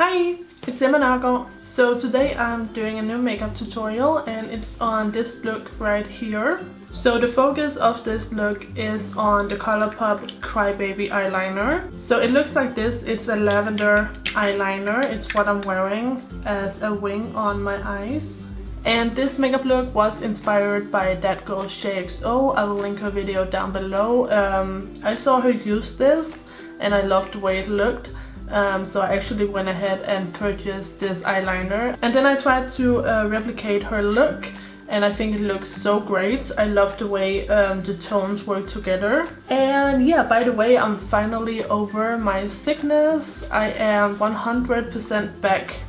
Hi, it's Nørgaard. So today I'm doing a new makeup tutorial and it's on this look right here. So the focus of this look is on the Colourpop Crybaby eyeliner. So it looks like this. It's a lavender eyeliner. It's what I'm wearing as a wing on my eyes. And this makeup look was inspired by That Girl XO. I will link her video down below. I saw her use this and I loved the way it looked. So I actually went ahead and purchased this eyeliner, and then I tried to replicate her look, and I think it looks so great. I love the way the tones work together. And yeah, by the way, I'm finally over my sickness. I am 100% back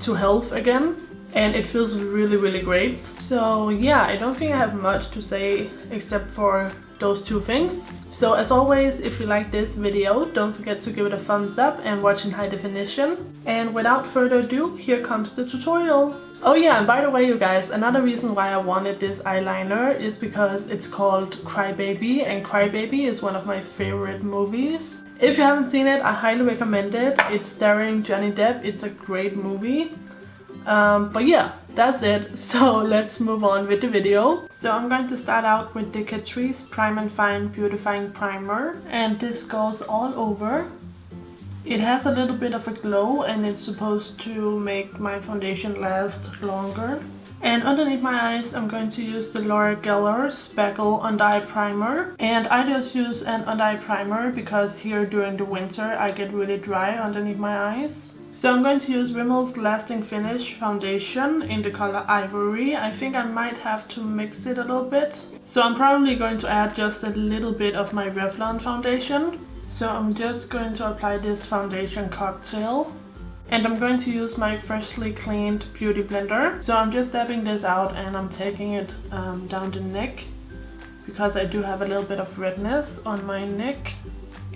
to health again, and it feels really great. So yeah, I don't think I have much to say except for those two things. So as always, if you like this video, don't forget to give it a thumbs up and watch in high definition. And without further ado, here comes the tutorial. Oh yeah, and by the way you guys, another reason why I wanted this eyeliner is because it's called Crybaby, and Crybaby is one of my favorite movies. If you haven't seen it, I highly recommend it. It's starring Johnny Depp. It's a great movie. But yeah, that's it. So let's move on with the video. So I'm going to start out with the Catrice Prime and Fine Beautifying Primer, and this goes all over. It has a little bit of a glow and it's supposed to make my foundation last longer. And underneath my eyes I'm going to use the Laura Geller Spackle Undereye Primer. And I just use an undereye primer because here during the winter I get really dry underneath my eyes. So I'm going to use Rimmel's Lasting Finish foundation in the color Ivory. I think I might have to mix it a little bit. So I'm probably going to add just a little bit of my Revlon foundation. So I'm just going to apply this foundation cocktail. And I'm going to use my freshly cleaned beauty blender. So I'm just dabbing this out and I'm taking it down the neck, because I do have a little bit of redness on my neck.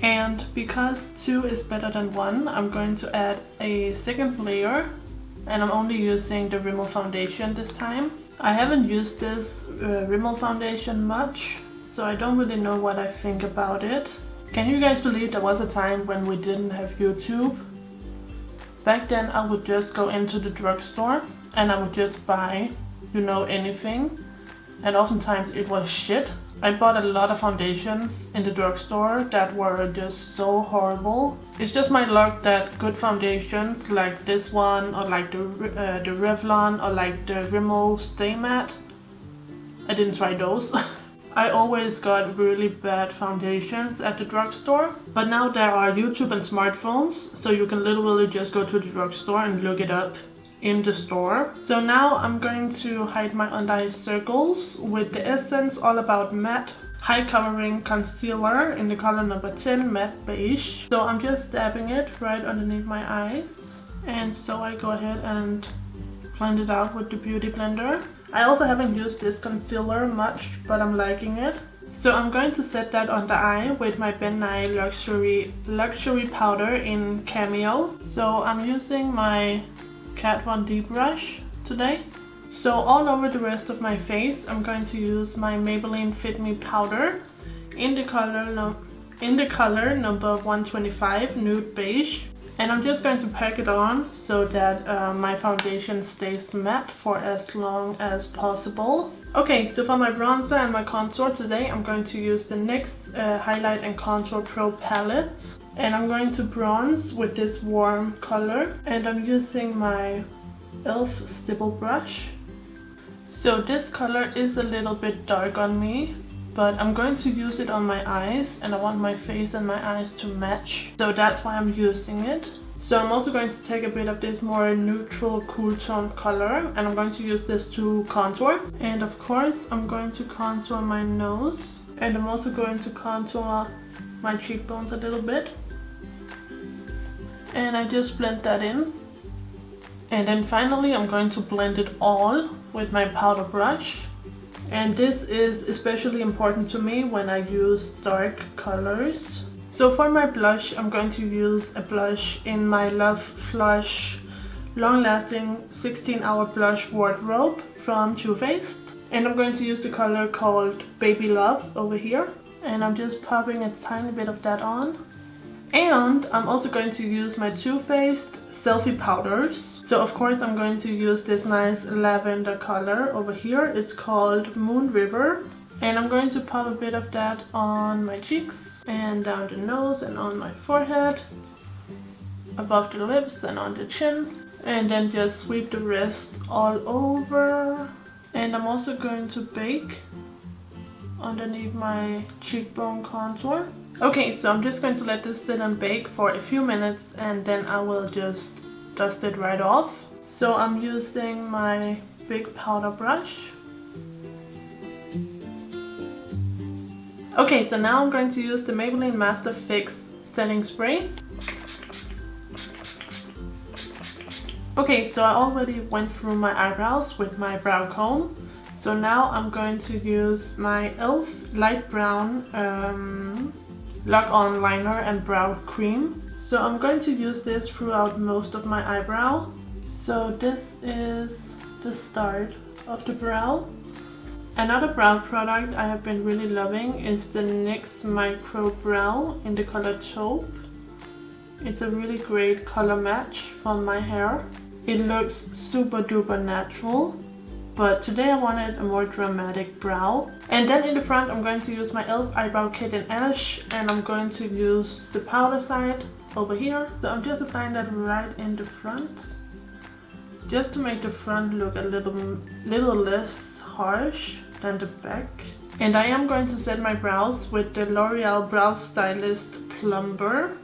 And because 2 is better than 1, I'm going to add a second layer, and I'm only using the Rimmel foundation this time. I haven't used this Rimmel foundation much, so I don't really know what I think about it. Can you guys believe there was a time when we didn't have YouTube? Back then I would just go into the drugstore and I would just buy, you know, anything, and oftentimes it was shit. I bought a lot of foundations in the drugstore that were just so horrible. It's just my luck that good foundations like this one, or like the Revlon, or like the Rimmel Stay Matte, I didn't try those. I always got really bad foundations at the drugstore. But now there are YouTube and smartphones, so you can literally just go to the drugstore and look it up in the store. So now I'm going to hide my under eye circles with the Essence All About Matte High Covering Concealer in the color number 10, Matte Beige. So I'm just dabbing it right underneath my eyes. And so I go ahead and blend it out with the beauty blender. I also haven't used this concealer much, but I'm liking it. So I'm going to set that on the eye with my Ben Nye Luxury Powder in Cameo. So I'm using my Kat Von D brush today. So all over the rest of my face I'm going to use my Maybelline Fit Me powder in the color number 125, Nude Beige. And I'm just going to pack it on so that my foundation stays matte for as long as possible. Okay, so for my bronzer and my contour today I'm going to use the NYX Highlight and Contour Pro palette. And I'm going to bronze with this warm color, and I'm using my e.l.f. Stipple Brush. So this color is a little bit dark on me, but I'm going to use it on my eyes, and I want my face and my eyes to match, so that's why I'm using it. So I'm also going to take a bit of this more neutral cool tone color, and I'm going to use this to contour. And of course I'm going to contour my nose, and I'm also going to contour my cheekbones a little bit. And I just blend that in. And then finally I'm going to blend it all with my powder brush. And this is especially important to me when I use dark colors. So for my blush I'm going to use a blush in my Love Flush Long Lasting 16-Hour Blush Wardrobe from Too Faced. And I'm going to use the color called Baby Love over here. And I'm just popping a tiny bit of that on. And I'm also going to use my Too Faced Selfie powders. So of course I'm going to use this nice lavender color over here. It's called Moon River. And I'm going to pop a bit of that on my cheeks and down the nose and on my forehead, above the lips and on the chin. And then just sweep the rest all over. And I'm also going to bake underneath my cheekbone contour. Okay, so I'm just going to let this sit and bake for a few minutes and then I will just dust it right off. So I'm using my big powder brush. Okay, so now I'm going to use the Maybelline Master Fix setting spray. Okay, so I already went through my eyebrows with my brow comb. So now I'm going to use my e.l.f. light brown lock-on liner and brow cream. So I'm going to use this throughout most of my eyebrow. So this is the start of the brow. Another brow product I have been really loving is the NYX Micro Brow in the color Taupe. It's a really great color match for my hair. It looks super duper natural. But today I wanted a more dramatic brow. And then in the front I'm going to use my e.l.f. eyebrow kit in Ash. And I'm going to use the powder side over here. So I'm just applying that right in the front. Just to make the front look a little less harsh than the back. And I am going to set my brows with the L'Oreal Brow Stylist Plumber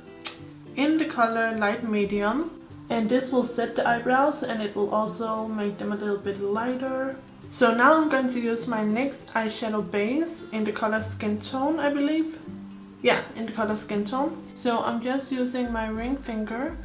in the color Light Medium. And this will set the eyebrows and it will also make them a little bit lighter. So now I'm going to use my NYX eyeshadow base in the color Skin Tone, I believe. Yeah, in the color Skin Tone. So I'm just using my ring finger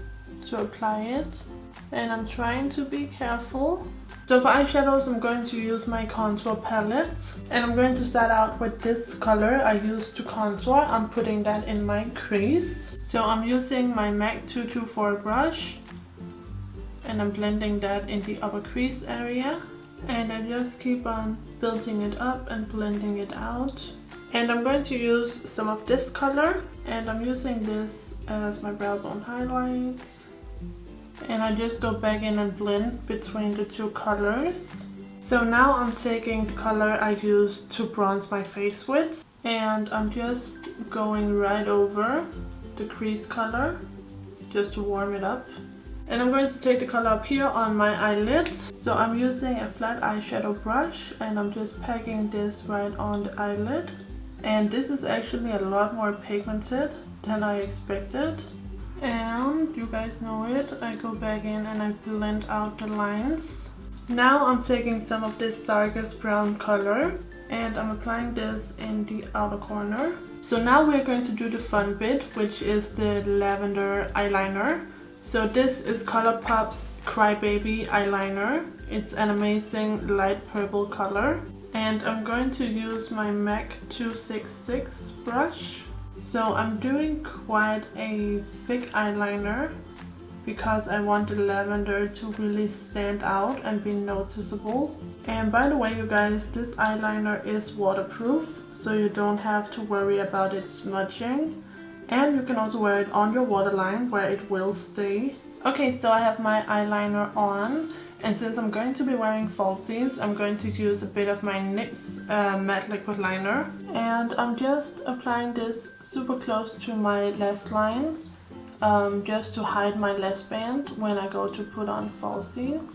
to apply it. And I'm trying to be careful. So for eyeshadows I'm going to use my contour palette. And I'm going to start out with this color I used to contour. I'm putting that in my crease. So I'm using my MAC 224 brush. And I'm blending that in the upper crease area. And I just keep on building it up and blending it out. And I'm going to use some of this color. And I'm using this as my brow bone highlights. And I just go back in and blend between the two colors. So now I'm taking the color I used to bronze my face with. And I'm just going right over the crease color. Just to warm it up. And I'm going to take the color up here on my eyelids. So I'm using a flat eyeshadow brush and I'm just packing this right on the eyelid. And this is actually a lot more pigmented than I expected. And you guys know it, I go back in and I blend out the lines. Now I'm taking some of this darkest brown color and I'm applying this in the outer corner. So now we're going to do the fun bit, which is the lavender eyeliner. So this is Colourpop's Crybaby eyeliner. It's an amazing light purple color. And I'm going to use my MAC 266 brush. So I'm doing quite a thick eyeliner because I want the lavender to really stand out and be noticeable. And by the way, you guys, this eyeliner is waterproof, so you don't have to worry about it smudging. And you can also wear it on your waterline where it will stay. Okay, so I have my eyeliner on. And since I'm going to be wearing falsies, I'm going to use a bit of my NYX matte liquid liner. And I'm just applying this super close to my lash line. Just to hide my lash band when I go to put on falsies.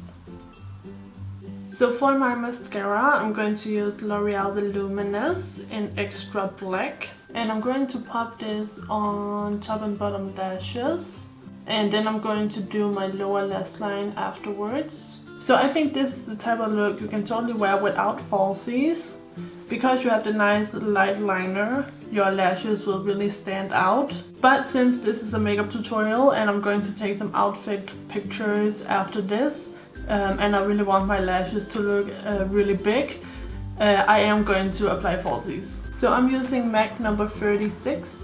So for my mascara, I'm going to use L'Oreal Voluminous in Extra Black. And I'm going to pop this on top and bottom lashes. And then I'm going to do my lower lash line afterwards. So I think this is the type of look you can totally wear without falsies. Because you have the nice light liner, your lashes will really stand out. But since this is a makeup tutorial and I'm going to take some outfit pictures after this, and I really want my lashes to look really big, I am going to apply falsies. So I'm using MAC number 36.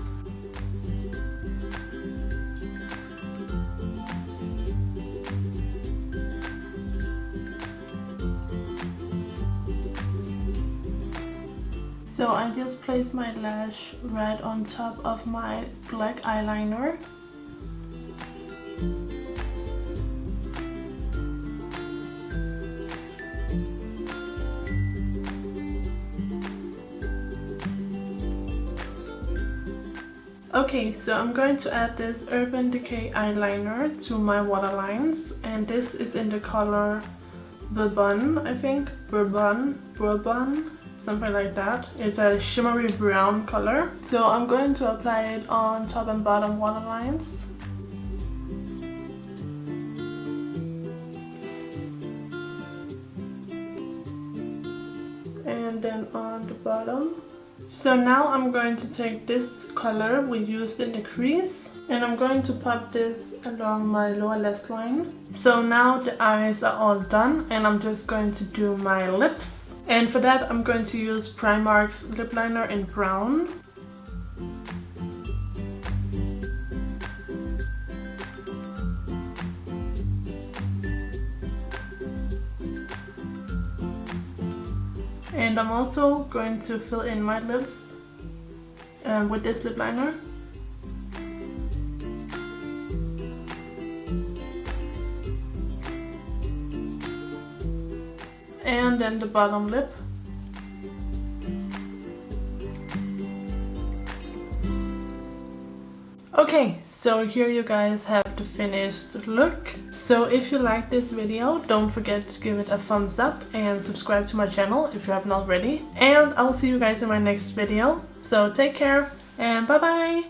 So I just place my lash right on top of my black eyeliner. Okay, so I'm going to add this Urban Decay eyeliner to my waterlines, and this is in the color Bourbon, I think. Bourbon, something like that. It's a shimmery brown color. So I'm going to apply it on top and bottom waterlines. And then on the bottom. So now I'm going to take this color we used in the crease and I'm going to pop this along my lower lash line. So now the eyes are all done and I'm just going to do my lips. And for that I'm going to use Primark's lip liner in brown. And I'm also going to fill in my lips with this lip liner. And then the bottom lip. Okay, so here you guys have the finished look. So if you like this video, don't forget to give it a thumbs up and subscribe to my channel if you haven't already. And I'll see you guys in my next video. So take care and bye bye!